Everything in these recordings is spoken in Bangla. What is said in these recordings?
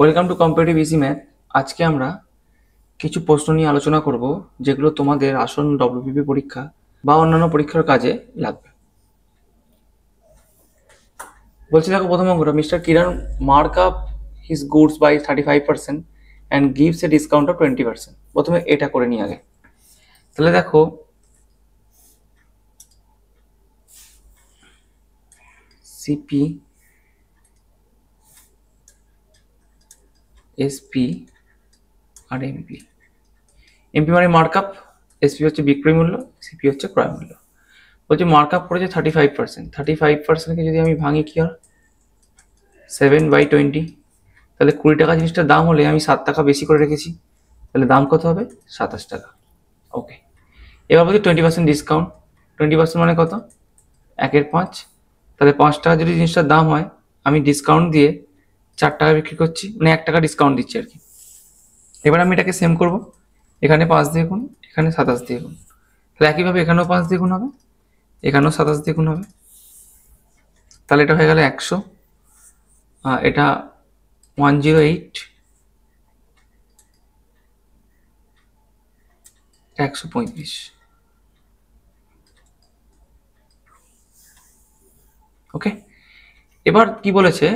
Welcome to competitive easy math. আজকে আমরা কিছু প্রশ্ন নিয়ে আলোচনা করব যেগুলো তোমাদের আসন্ন ডব্লিউবিপি পরীক্ষা বা অন্যান্য পরীক্ষার কাজে লাগবে। বলছি দেখো, প্রথম অঙ্কটা, mister Kiran mark up his goods by 35% and gives a discount of 20%। প্রথমে এটা করে নিই আগে। তাহলে দেখো, সিপি এসপি আর এমপি। এমপি মানে মার্ক আপ, এসপি হচ্ছে বিক্রয় মূল্য, সিপি হচ্ছে ক্রয় মূল্য। বলছি মার্ক আপ করেছে 35%। 35%কে যদি আমি ভাঙি কি হয়, 7/20। তাহলে 20 টাকা জিনিসটার দাম হলে আমি 7 টাকা বেশি করে রেখেছি, তাহলে দাম কত হবে? 27 টাকা। ওকে, এবার বলছি 20% ডিসকাউন্ট। 20% মানে কত? 1/5। তাহলে 5 টাকা যদি জিনিসটার দাম হয়, আমি ডিসকাউন্ট দিয়ে 4 টাকা বিক্রি করছি, মানে 1 টাকা ডিসকাউন্ট দিচ্ছি আর কি। এবার আমি এটাকে সেম করব, এখানে 5 দিয়ে গুণ, এখানে 27 দিয়ে গুণ। তাহলে একইভাবে এখানেও 5 দিয়ে গুণ হবে, এখানেও 27 দিয়ে গুণ হবে। তাহলে এটা হয়ে গেল 100, এটা 108, 135। ওকে, এবার কি বলেছে?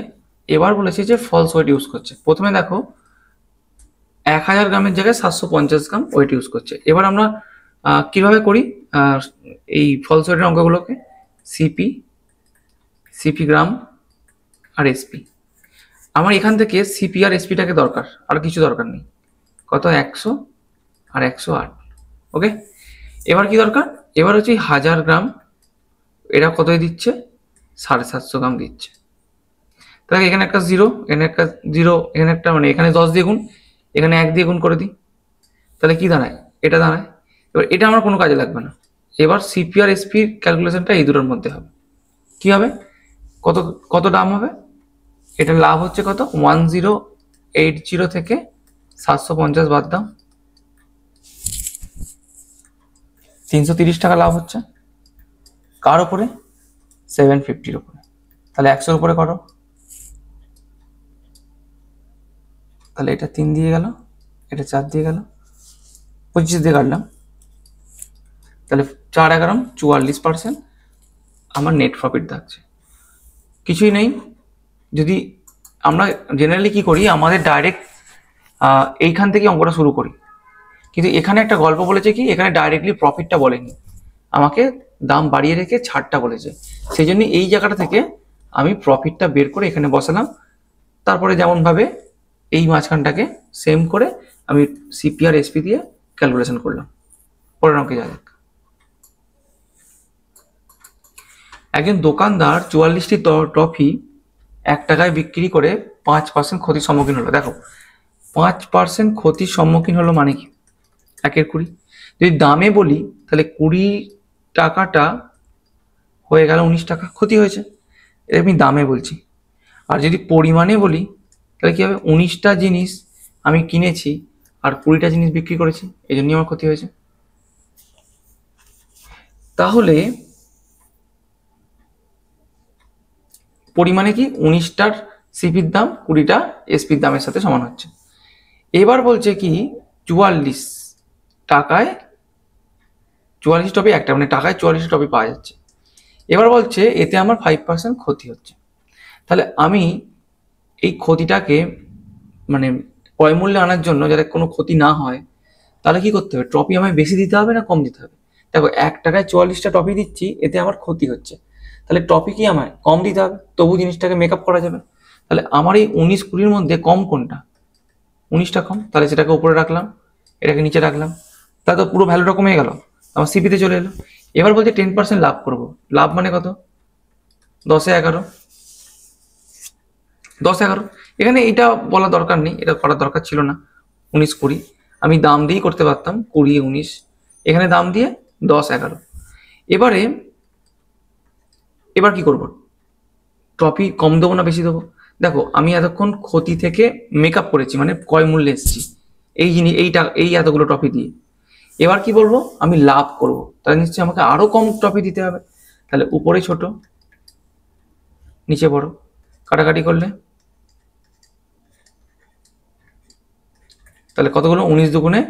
এবার বলেছে যে ফলস ওয়েট ইউজ করছে। প্রথমে দেখো 1000 গ্রামের জায়গায় 750 গ্রাম ওয়েট ইউজ করছে। এবার আমরা কিভাবে করি এই ফলস ওয়েটের অঙ্কগুলোকে? সিপি, সিপি গ্রাম আর এসপি। আমার এখান থেকে সিপি আর এসপিটাকে দরকার, আর কিছু দরকার নেই। কত? 100 আর 108। ওকে, এবার কি দরকার? এবার হচ্ছে 1000 গ্রাম, এরা কতই দিচ্ছে? 750 গ্রাম দিচ্ছে। তাহলে এখানে একটা জিরো, এখানে একটা জিরো, এখানে একটা, মানে এখানে 10 দিয়ে গুণ, এখানে 1 দিয়ে গুণ করে দিই। তাহলে কি দাঁড়ায়? এটা দাঁড়ায়। এবার এটা আমার কোনো কাজে লাগবে না। এবার সিপি আর এসপির ক্যালকুলেশনটা এই দুটোর মধ্যে হবে। কি হবে? কত কত দাম হবে? এটা লাভ হচ্ছে কত? 1080 থেকে 750 বাদ দাও, 330 টাকা লাভ হচ্ছে। কার ওপরে? 750-র উপরে। তাহলে 100-র উপরে করো। তাহলে এটা 3 দিয়ে গেল, এটা 4 দিয়ে গেল, 25 দিয়ে কাটলাম। তাহলে 4×11 44% আমার নেট প্রফিট থাকছে। কিছুই নেই। যদি আমরা জেনারেলি কি করি, আমাদের ডাইরেক্ট এইখান থেকে অঙ্কটা শুরু করি, কিন্তু এখানে একটা গল্প বলেছে কি, এখানে ডাইরেক্টলি প্রফিটটা বলেনি, আমাকে দাম বাড়িয়ে রেখে ছাড়টা বলেছে। সেই জন্য এই জায়গাটা থেকে আমি প্রফিটটা বের করে এখানে বসালাম। তারপরে যেমনভাবে এই মাঝখানটাকে সেম করে আমি সিপি আর এসপি দিয়ে ক্যালকুলেশন করলাম। পরের অঙ্কে যা যাক। একজন দোকানদার 44টি টফি 1 টাকায় বিক্রি করে 5% ক্ষতির সম্মুখীন হলো। দেখো, 5% ক্ষতির সম্মুখীন হলো মানে কি? 1/20। যদি দামে বলি তাহলে 20 টাকাটা হয়ে গেল 19 টাকা ক্ষতি হয়েছে, এটা আমি দামে বলছি। আর যদি পরিমাণে বলি তাহলে কি হবে? 19টা জিনিস আমি কিনেছি আর 20টা জিনিস বিক্রি করেছি, এই জন্যই আমার ক্ষতি হয়েছে। তাহলে পরিমাণে কি? 19টার সিপির দাম 20টা এসপির দামের সাথে সমান হচ্ছে। এবার বলছে কি 44 টাকায় 44 টপি একটা, মানে টাকায় 44 টপি পাওয়া যাচ্ছে। এবার বলছে এতে আমার 5% ক্ষতি হচ্ছে। তাহলে আমি এই ক্ষতিটাকে মানে ক্রয় মূল্যে আনার জন্য যাতে কোনো ক্ষতি না হয়, তাহলে কি করতে হবে? টপি আমায় বেশি দিতে হবে না কম দিতে হবে? দেখো, 1 টাকায় 44টা টপি দিচ্ছি, এতে আমার ক্ষতি হচ্ছে, তাহলে টপি কি আমায় কম দিতে হবে, তবু জিনিসটাকে মেকআপ করা যাবে। তাহলে আমার এই 19-20-র মধ্যে কম কোনটা? 19টা কম, তাহলে সেটাকে উপরে রাখলাম, এটাকে নিচে রাখলাম। তাহলে তো পুরো ভ্যালুটা কমে গেল, আমার সিপিতে চলে এলো। এবার বলছে 10% লাভ করবো। লাভ মানে কত? 10-11, 10-11। এখানে এটা বলা দরকার নেই, এটা করার দরকার ছিল না। 19-20 আমি দাম দিয়েই করতে পারতাম, 20-19, এখানে দাম দিয়ে 10-11। এবার কি করব? টপি কম দেবো না বেশি দেবো? দেখো, আমি এতক্ষণ ক্ষতি থেকে মেকআপ করেছি, মানে ক্রয় মূল্যে এসেছি এই জিনিস, এই এতগুলো টপি দিয়ে। এবার কি বলবো? আমি লাভ করব, তাহলে নিশ্চয়ই আমাকে আরো কম টপি দিতে হবে। তাহলে উপরে ছোট, নিচে বড়, কাটাকাটি করলে তাহলে কতগুলো 19 দুগুণে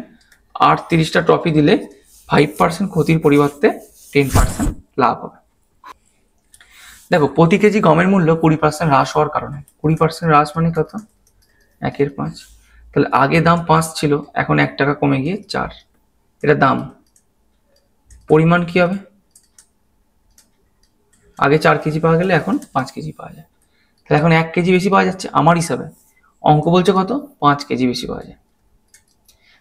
38টা ট্রফি দিলে 5% ক্ষতির পরিবর্তে 10% লাভ হবে। দেখো প্রতি কেজি গমের মূল্য 20% হ্রাস হওয়ার কারণে, 20% হ্রাস মানে কত, 1/5। তাহলে আগে দাম 5 ছিল, এখন 1 টাকা কমে গিয়ে 4, এটা দাম। পরিমাণ কি হবে, আগে 4 কেজি পাওয়া গেলে এখন 5 কেজি পাওয়া যায়, তাহলে এখন 1 কেজি বেশি পাওয়া যাচ্ছে আমার হিসাবে। অঙ্ক বলছে কত, 5 কেজি বেশি পাওয়া যায়।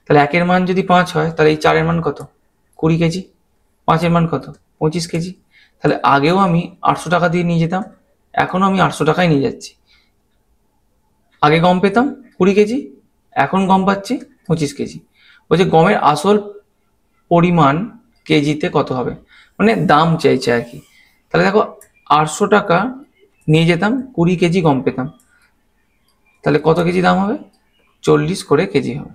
তাহলে 1-এর মান যদি 5 হয়, তাহলে এই 4-এর মান কত, 20 কেজি। 5-এর মান কত, 25 কেজি। তাহলে আগেও আমি 800 টাকা দিয়ে নিয়ে যেতাম, এখনও আমি 800 টাকায় নিয়ে যাচ্ছি। আগে গম পেতাম 20 কেজি, এখন গম পাচ্ছি 25 কেজি। বলছে গমের আসল পরিমাণ কেজিতে কত হবে, মানে দাম চাইছে আর কি। তাহলে দেখো 800 টাকা নিয়ে যেতাম, 20 কেজি গম পেতাম, তাহলে কত কেজি দাম হবে, 40 করে কেজি হবে।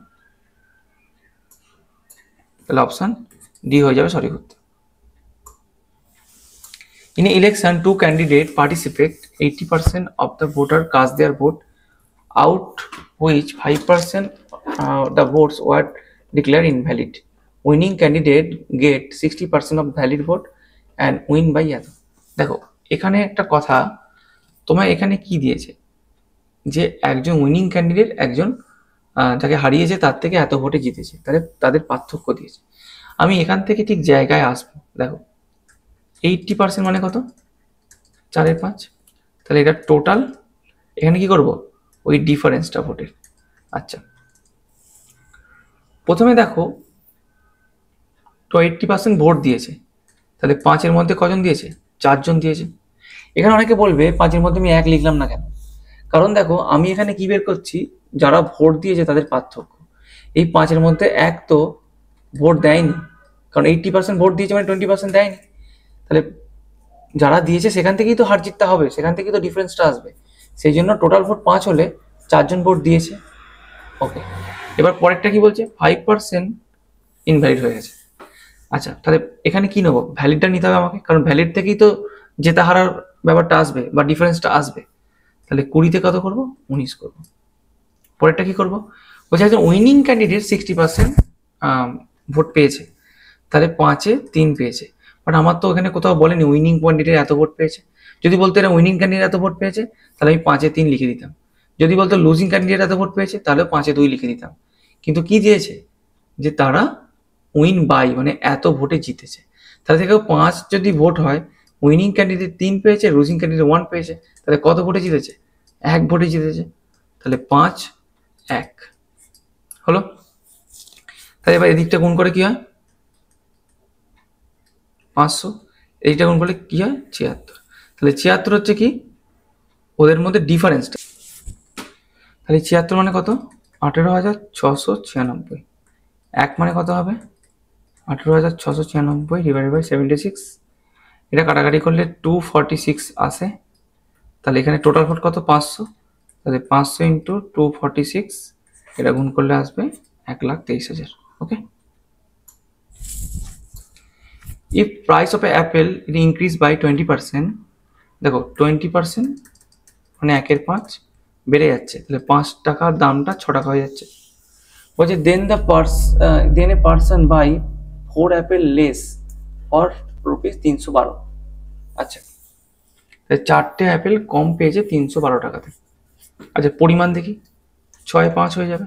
তাহলে অপশন ডি হয়ে যাবে সঠিক উত্তর। In an election, two candidates participate. 80% of the voter cast their vote, out which 5% the votes were declared invalid. Winning candidate get 60% of valid vote and win by এত। দেখো এখানে একটা কথা, তোমার এখানে কি দিয়েছে, যে একজন উইনিং ক্যান্ডিডেট একজন যাকে হারিয়েছে তার থেকে এত ভোটে জিতেছে, তাহলে তাদের পার্থক্য দিয়েছে। আমি এখান থেকে ঠিক জায়গায় আসবো। দেখো 80% মানে কত, 4/5, তাহলে এটা টোটাল। এখানে কি করব, ওই ডিফারেন্সটা ভোটের। আচ্ছা প্রথমে দেখো তো 80% ভোট দিয়েছে, তাহলে 5-এর মধ্যে কজন দিয়েছে, 4 জন দিয়েছে। এখানে অনেকে বলবে 5-এর মধ্যে আমি 1 লিখলাম না কেন, কারণ দেখো আমি এখানে কি বের করছি, যারা ভোট দিয়েছে তাদের পার্থক্য। এই 5-এর মধ্যে 1 তো ভোট দেয়নি, কারণ 80% ভোট দিয়েছে মানে 20% দেয়নি। তাহলে যারা দিয়েছে সেখান থেকেই তো হার জিতটা হবে, সেখান থেকেই তো ডিফারেন্সটা আসবে। সেই জন্য টোটাল ভোট 5 হলে 4 জন ভোট দিয়েছে। ওকে, এবার পরেরটা কি বলছে, 5% ইনভ্যালিড হয়ে গেছে। আচ্ছা তাহলে এখানে কি নেবো, ভ্যালিডটা নিতে হবে আমাকে, কারণ ভ্যালিড থেকেই তো জেতা হারার ব্যাপারটা আসবে বা ডিফারেন্সটা আসবে। তাহলে 20-তে কত করবো, 19 করবো। পরেরটা কি করবো, বলছে একজন উইনিং ক্যান্ডিডেট 60% ভোট পেয়েছে, তাহলে 5-এ 3 পেয়েছে। বাট আমার তো ওখানে কোথাও বলেনি উইনিং ক্যান্ডিডেট এত ভোট পেয়েছে। যদি বলতো এরা উইনিং ক্যান্ডিডেট এত ভোট পেয়েছে, তাহলে আমি 5-এ 3 লিখে দিতাম। যদি বলতো লুজিং ক্যান্ডিডেট এত ভোট পেয়েছে, তাহলে 5-এ 2 লিখে দিতাম। কিন্তু কি দিয়েছে, যে তারা উইন বাই মানে এত ভোটে জিতেছে। তাহলে থেকে 5 যদি ভোট হয়, উইনিং ক্যান্ডিডেট 3 পেয়েছে, লুজিং ক্যান্ডিডেট 1 পেয়েছে, তাহলে কত ভোটে জিতেছে, 1 ভোটে জিতেছে। তাহলে 5-1 হলো। তাহলে এবার এদিকটা গুণ করে কি হয়, 500, এইটা গুণ করলে কি হয় 76। তাহলে 76 হচ্ছে কি ওদের মধ্যে ডিফারেন্সটা। তাহলে 76 মানে কত, 18,696। 1 মানে কত হবে, 18,696 ডিভাইডেড বাই 76। এটা কাটাকাটি করলে 246 আসে। তাহলে এখানে টোটাল ভোট কত, 500। তাহলে 500 ইন্টু 246, এটা গুণ করলে আসবে 1,23,000। ওকে, if price of an apple it increase by 20%, দেখো 20% মানে 1/5 বেড়ে যাচ্ছে, তাহলে 5 টাকার দামটা 6 টাকা হয়ে যাচ্ছে। বলছে then a person buy 4 apple less or rupees 312। আচ্ছা তাহলে 4টে অ্যাপেল কম পেয়েছে 312 টাকাতে। আচ্ছা পরিমাণ দেখি, 6-5 হয়ে যাবে।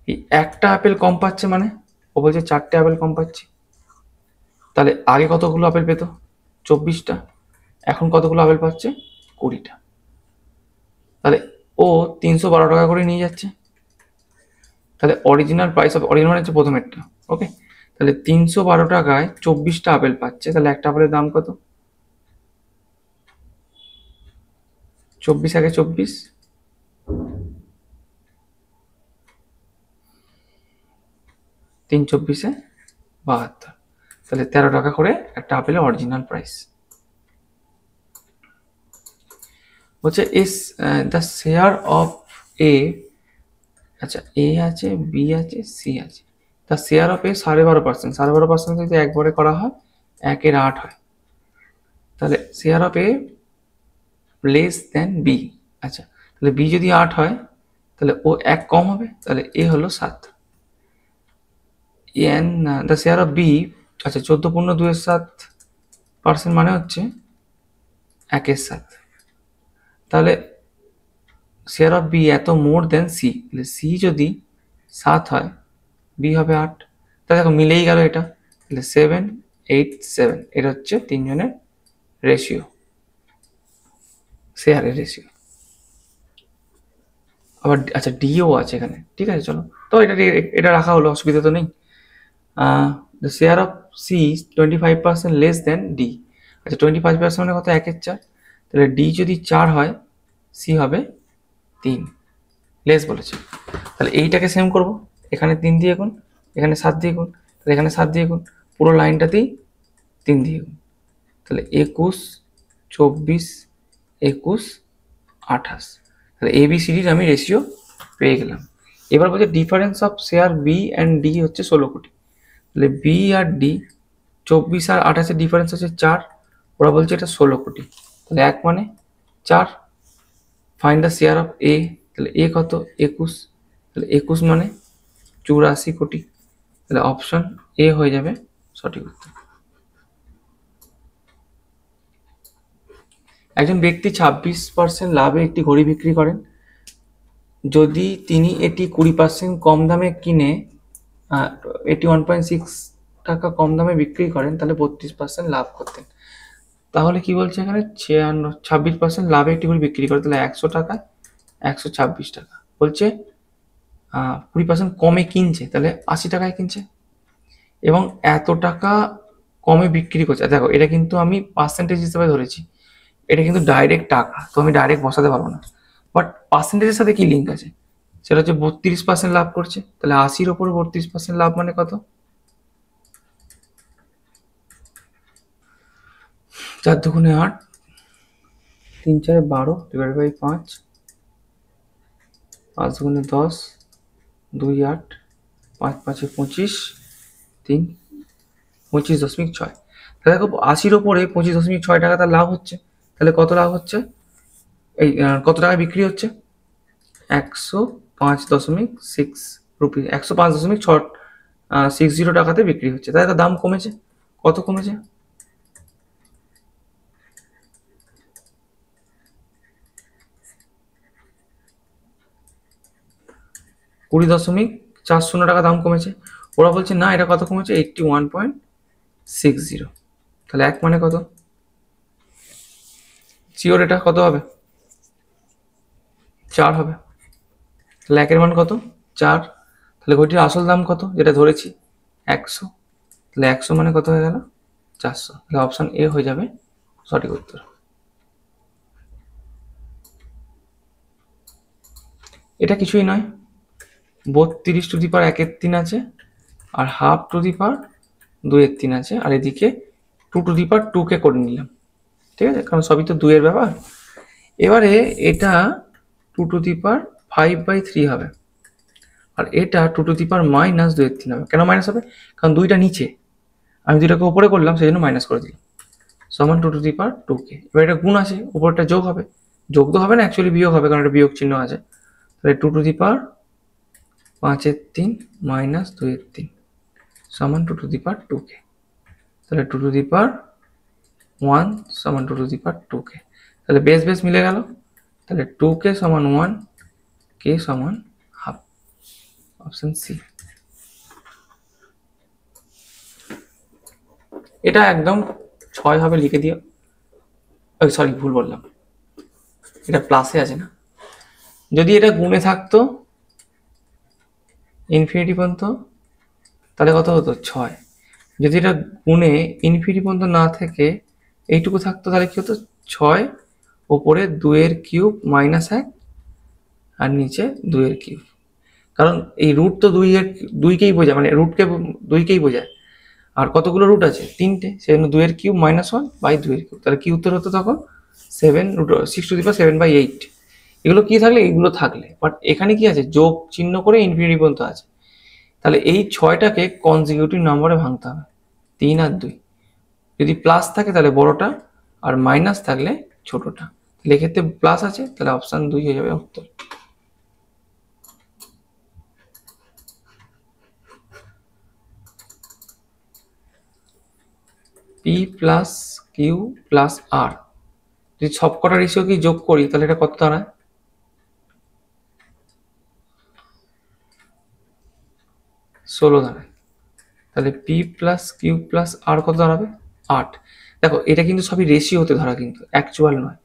এই একটা আপেল কম পাচ্ছে মানে ও বলছে 4টে আপেল কম পাচ্ছি। তাহলে আগে কতগুলো আপেল পেতো, 24টা, এখন কতগুলো আপেল পাচ্ছে, 20টা। তাহলে ও 312 টাকা করে নিয়ে যাচ্ছে। তাহলে অরিজিনাল প্রাইস অফ, অরিজিনাল মানে হচ্ছে প্রথমেরটা। ওকে, তাহলে 312 টাকায় 24টা আপেল পাচ্ছে, তাহলে একটা আপেলের দাম কত, 24 × 24, 3×24 = 72। তাহলে 13 টাকা করে একটা আপেলের অরিজিনাল প্রাইস। বলছে ইস দ্য শেয়ার অফ এ, আচ্ছা এ আছে, বি আছে, সি আছে। দ্য শেয়ার অফ এ 12.5%, 12.5% যদি একবারে করা হয় 1/8 হয়। তাহলে share of A less than B. আচ্ছা তাহলে বি যদি 8 হয়, তাহলে ও 1 কম হবে, তাহলে এ হলো 7। And the share of B, আচ্ছা 14.27% মানে হচ্ছে 1/7। তাহলে শেয়ার অফ বি এত মোর দেন সি, তাহলে সি যদি 7 হয় বি হবে 8। তাহলে দেখো মিলেই গেল এটা, তাহলে 7:8:7 এটা হচ্ছে তিনজনের রেশিও, শেয়ারের রেশিও। আবার আচ্ছা ডিও আছে এখানে, ঠিক আছে চলো তো এটা রাখা হলো, অসুবিধা তো নেই। The share of C 25% less than D. আচ্ছা 25% মানে কত, 1/4। তাহলে ডি যদি 4 হয় সি হবে 3, লেস বলেছে। তাহলে এইটাকে সেম করব, এখানে 3 দিয়ে গুণ, এখানে 7 দিয়ে গুণ, তাহলে এখানে 7 দিয়ে গুণ, পুরো লাইনটাতেই 3 দিয়ে গুণ। তাহলে 21, 24, 21, 28। তাহলে এবিসিডির আমি রেশিও পেয়ে গেলাম। এবার বলছে difference of share B and D হচ্ছে 16 কোটি। তাহলে বি আর ডি 24 আর 28-এর ডিফারেন্স হচ্ছে 4, ওরা বলছে এটা 16 কোটি। তাহলে 1 মানে 4। ফাইন্ড দ্য শেয়ার অফ এ, তাহলে এ কত, 21, তাহলে 21 মানে 84 কোটি। তাহলে অপশন এ হয়ে যাবে সঠিক উত্তর। একজন ব্যক্তি 26% লাভে একটি ঘড়ি বিক্রি করেন। যদি তিনি এটি 20% কম দামে কিনে 81.6 টাকা কম দামে বিক্রি করেন, তাহলে 32% লাভ করতেন। তাহলে কি বলছে এখানে, 26% লাভে একটি ঘড়ি বিক্রি করে, তাহলে 100 টাকা 126 টাকা বলছে। 20% কমে কিনছে, তাহলে 80 টাকায় কিনছে এবং এত টাকা কমে বিক্রি করছে। দেখো এটা কিন্তু আমি পার্সেন্টেজ হিসেবে ধরেছি, এটা কিন্তু ডাইরেক্ট টাকা, তো আমি ডাইরেক্ট বসাতে পারবো না। বাট পার্সেন্টেজের সাথে কি লিঙ্ক আছে, সেটা হচ্ছে 32% লাভ করছে। তাহলে 80-র ওপরে 32% লাভ মানে কত, 4 দুগুণে 8, 3 4 12 ডিভাইড বাই 5, 5 দুগুণে 10, 2 8, 5 5 25, 3 25.6। তাহলে দেখো 80-র ওপরে 25.6 টাকা তার লাভ হচ্ছে। তাহলে কত লাভ হচ্ছে, এই কত টাকা বিক্রি হচ্ছে, 105.6 রুপি, 105.60 টাকাতে বিক্রি হচ্ছে। তাহলে দাম কমেছে, কত কমেছে, 20.40 টাকা দাম কমেছে। ওরা বলছে না এটা কত কমেছে, 81.60। তাহলে 1 মানে কত, শিওর এটা কত হবে, 4 হবে। তাহলে 1-এর মান কত, 4। তাহলে ঘড়িটির আসল দাম কত, যেটা ধরেছি 100। তাহলে 100 মানে কত হয়ে গেল, 400। তাহলে অপশন এ হয়ে যাবে সঠিক উত্তর। এটা কিছুই নয়, 32^1 আছে, আর 12^2 আছে, আর এদিকে 2^2 করে নিলাম, ঠিক আছে, কারণ সবই তো 2-এর ব্যাপার। এবারে এটা 2^5/3 হবে, আর এটা 2^-2 হবে। কেন মাইনাস হবে, কারণ 2টা নিচে, আমি 2টাকে উপরে করলাম সেই জন্য মাইনাস করে দিলাম, সমান 2^2। এবার এটা গুণ আছে, উপরটা যোগ হবে, যোগ তো হবে না, অ্যাকচুয়ালি বিয়োগ হবে, কারণ এটা বিয়োগ চিহ্ন আছে। তাহলে 2^5/3 মাইনাস 2/3 সমান 2^2। তাহলে 2^1 সমান 2^2। তাহলে বেস বেস মিলে গেল, তাহলে 2k সমান 1, k সমান হাফ, অপশন সি। এটা একদম 6 হবে, লিখে দিও। সরি ভুল বললাম, এটা প্লাসে আছে না, যদি এটা গুণে থাকতো ইনফিনিটি পর্যন্ত তাহলে কত হতো, 6। যদি এটা গুণে ইনফিনিটি পর্যন্ত না থেকে এইটুকু থাকতো, তাহলে কি হতো, 6 ওপরে 2^3 মাইনাস 1 আর নিচে 2^3। কারণ এই রুট তো 2কেই বোঝায়, মানে রুটকে 2কেই বোঝায়, আর কতগুলো রুট আছে, 3টে, সেই জন্য 2^3 মাইনাস 1/2। তাহলে কি উত্তর হতো তখন, 6^7/8। এগুলো কি থাকলে, এইগুলো থাকলে, বাট এখানে কি আছে, যোগ চিহ্ন করে ইনফিনিটি পর্যন্ত আছে। তাহলে এই 6টাকে কনজিকিউটিভ নম্বরে ভাঙতে হবে, 3 আর 2। যদি প্লাস থাকে তাহলে বড়টা, আর মাইনাস থাকলে ছোটটা। তাহলে এক্ষেত্রে প্লাস আছে, তাহলে অপশান 2 হয়ে যাবে উত্তর। প্লাস কিউ প্লাস আর, যদি সবকটা রেশিও কি যোগ করি তাহলে এটা কত দাঁড়ায়? 16 দাঁড়ায়। তাহলে পি প্লাস কিউ প্লাস আর কত দাঁড়াবে? 8। দেখো এটা কিন্তু সবই রেশিওতে ধরা, কিন্তু অ্যাকচুয়াল নয়।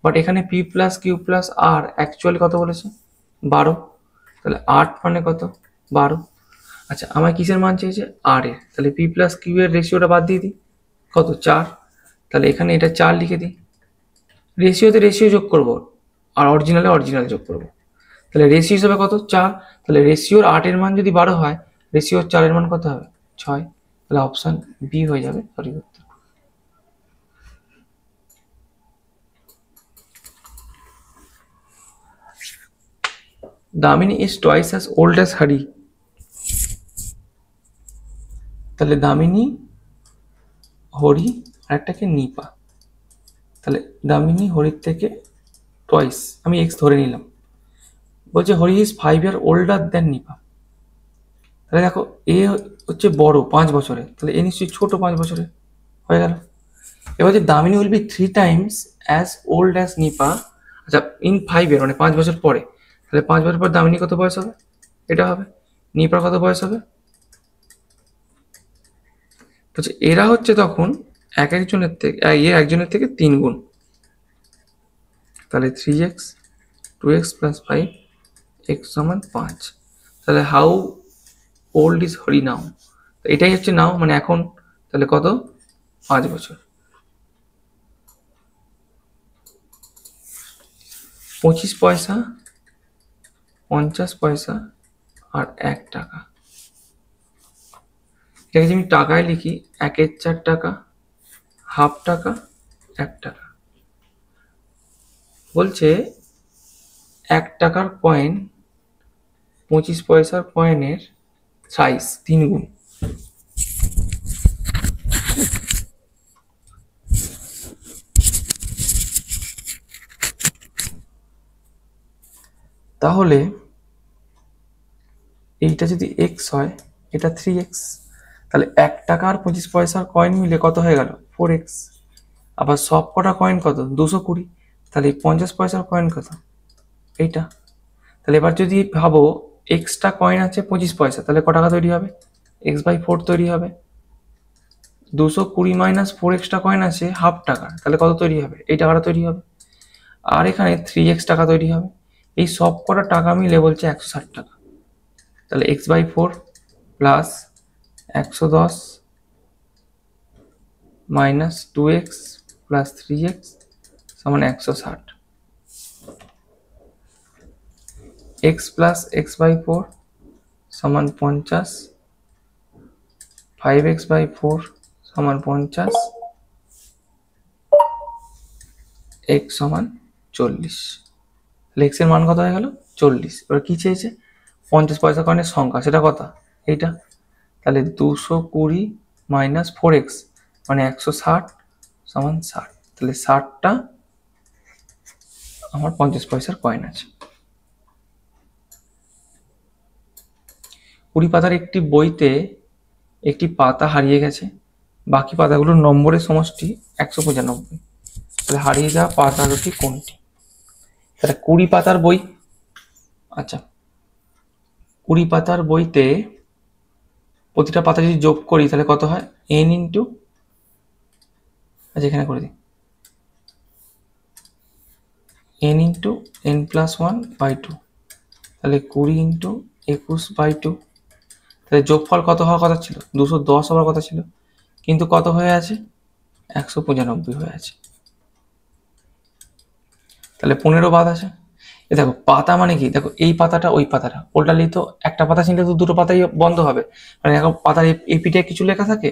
বাট এখানে পি প্লাস কিউ প্লাস আর অ্যাকচুয়ালি কত বলেছে? 12। তাহলে 8 মানে কত? 12। আচ্ছা, আমার কিসের মান চেয়েছে? আর এর। তাহলে পি প্লাস কিউ এর রেশিওটা বাদ দিয়ে দিই, কত? 4। তাহলে এখানে এটা 4 লিখে দিই। রেশিওতে রেশিও যোগ করব আর অরিজিনালে অরিজিনাল যোগ করব। তাহলে রেশিও হিসাবে কত? 4। তাহলে রেশিওর 8 এর মান যদি 12 হয়, রেশিওর 4 এর মান কত হবে? 6। তাহলে অপশন বি হয়ে যাবে সঠিক উত্তর। Damini is twice as old as হারি। তাহলে দামিনী, হরি আর একটাকে নিপা। তাহলে দামিনী হরির থেকে টুয়াইস, আমি এক্স ধরে নিলাম। বলছে Hari is 5 year older than Nipa. তাহলে দেখো এ হচ্ছে বড় 5 বছরে, তাহলে এ নিশ্চয়ই ছোট 5 বছরে, হয়ে গেল। এবার যে Damini will be 3 times as old as Nipa. আচ্ছা, ইন 5 ইয়ার মানে 5 বছর পরে, তাহলে 5 বছর পর দামিনী কত বয়স হবে? এটা হবে। নিপার কত বয়স হবে? বলছে এরা হচ্ছে তখন এক একজনের থেকে একজনের থেকে 3 গুণ। তাহলে 3x 2x প্লাস 5 x সমান 5। তাহলে হাউ ওল্ড ইজ হরি নাও? এটাই হচ্ছে নাও মানে এখন। তাহলে কত? 5 বছর। 25 পয়সা, 50 পয়সা আর 1 টাকা। এটাকে যদি আমি টাকায় লিখি, 1 4 টাকা, হাফ টাকা, 1 টাকা। বলছে 1 টাকার কয়েন 25 পয়সার কয়েনের সাইজ 3 গুণ। তাহলে এইটা যদি এক্স হয়, এটা 3x। তাহলে 1 টাকা আর 25 পয়সার কয়েন মিলে কত হয়ে গেল? 4x। আবার সব কটা কয়েন কত? 220। তাহলে 50 পয়সার কয়েন কত? এইটা। তাহলে এবার যদি ভাবো এক্সট্রা কয়েন আছে 25 পয়সা, তাহলে ক টাকা তৈরি হবে? x/4 তৈরি হবে। 220 মাইনাস 4 এক্সট্রা কয়েন আছে হাফ টাকা, তাহলে কত তৈরি হবে? এই টাকাটা তৈরি হবে। আর এখানে 3x টাকা তৈরি হবে। এই সব কটা টাকা মিলে বলছে 160 টাকা। তাহলে x/4 plus 110 minus 2x plus 3x সমান 160। x প্লাস x/4 সমান 50, 5x/4 সমান 50, x সমান 40। তাহলে x এর মান কত হয়ে গেল? 40। এবার কি চেয়েছে? 50 পয়সা কয়েনের সংখ্যা, সেটা কত? এইটা। তাহলে 220 মাইনাস 4x মানে 160 সমান 60। তাহলে 60টা আমার 50 পয়সার কয়েন আছে। 20 পাতার একটি বইতে একটি পাতা হারিয়ে গেছে, বাকি পাতাগুলোর নম্বরের সমষ্টি 195। তাহলে হারিয়ে যাওয়া পাতাটি কোনটি? তাহলে 20 পাতার বই। আচ্ছা, 20 পাতার বইতে প্রতিটা পাতা যদি যোগ করি তাহলে কত হয়? n ইন্টু, আচ্ছা এখানে করে দিই, n ইন্টু n+1/2। তাহলে 20 ইন্টু 21/2। তাহলে যোগফল কত হওয়ার কথা ছিল? 210 হওয়ার কথা ছিল, কিন্তু কত হয়ে আছে? 195 হয়ে আছে। তাহলে 15 বাদ আছে। এ দেখো পাতা মানে কি, দেখো এই পাতাটা ওই পাতাটা উল্টালেই তো একটা পাতা ছিনলে তো দুটো পাতাই বন্ধ হবে। মানে এখন পাতার এপিঠে কিছু লেখা থাকে,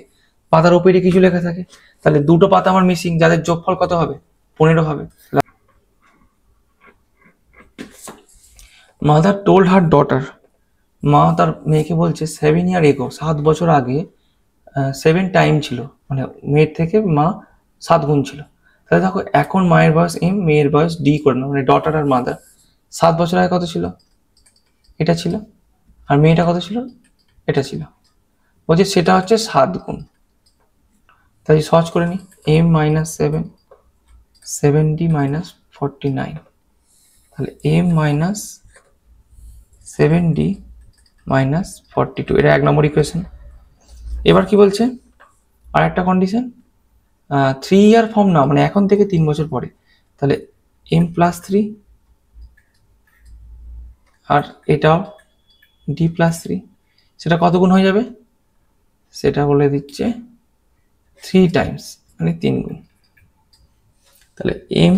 পাতার ওপিঠে কিছু লেখা থাকে। তাহলে দুটো পাতা আমার মিসিং, যাদের যোগফল কত হবে? 15 হবে। মাদার টোল্ড হার ডটার, মা তার মেয়েকে বলছে 7 ইয়ার এগো, 7 বছর আগে 7 টাইম ছিল, মানে মেয়ের থেকে মা 7 গুণ ছিল। তাহলে দেখো এখন মায়ের বয়স এম, মেয়ের বয়স ডি করে নাও, মানে ডটার আর মাদার। 7 বছর আগে কত ছিল? এটা ছিল। আর মেয়েটা কত ছিল? এটা ছিল। বলছে সেটা হচ্ছে 7 গুণ। তাই সহজ করে নিই, এম মাইনাস 7 মাইনাস 49, তাহলে এম মাইনাস 7d মাইনাস 42, এটা 1 নম্বর ইকুয়েশন। এবার কি বলছে, আর একটা কন্ডিশন, 3 ইয়ার ফর্ম না, মানে এখন থেকে 3 বছর পরে, তাহলে এম প্লাস 3 আর এটাও ডি প্লাস 3, সেটা কত গুণ হয়ে যাবে, সেটা বলে দিচ্ছে 3 টাইমস, মানে 3 গুণ। তাহলে M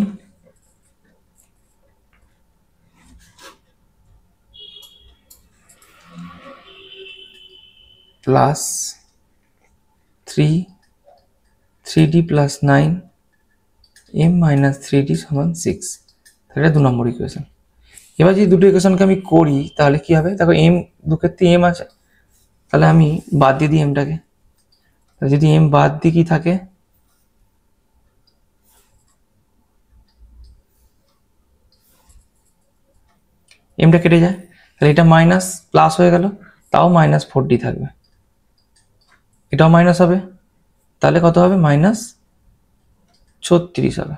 plus 3d plus 9 M minus 3d সমান 6, তাহলে 2 নম্বর ইকুয়েশন। এবার যদি দুটো ইকুয়েশনকে আমি করি তাহলে কি হবে, দেখো এম দুক্ষেত্রে এম আছে, তাহলে আমি বাদ দিয়ে দিই এমটাকে, যদি এম বাদ দিয়ে কি থাকে, এমটা কেটে যায়, তাহলে এটা মাইনাস প্লাস হয়ে গেল, তাও মাইনাস 4d থাকবে, এটাও মাইনাস হবে, তাহলে কত হবে, মাইনাস 36 হবে।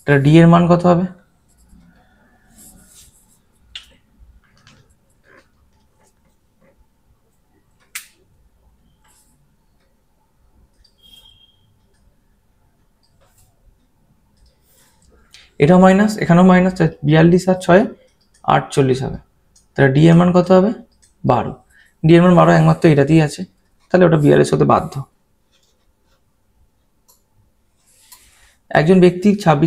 তাহলে ডি এর মান কত হবে, এটাও মাইনাস, এখানেও মাইনাস, 42 আর 6 48 হবে, তাহলে ডি এর মান কত হবে, 12। ডি এর মান 12 একমাত্র এটাতেই আছে, তাহলে ওটা 42 হতে বাধ্য। একজন ব্যক্তি 26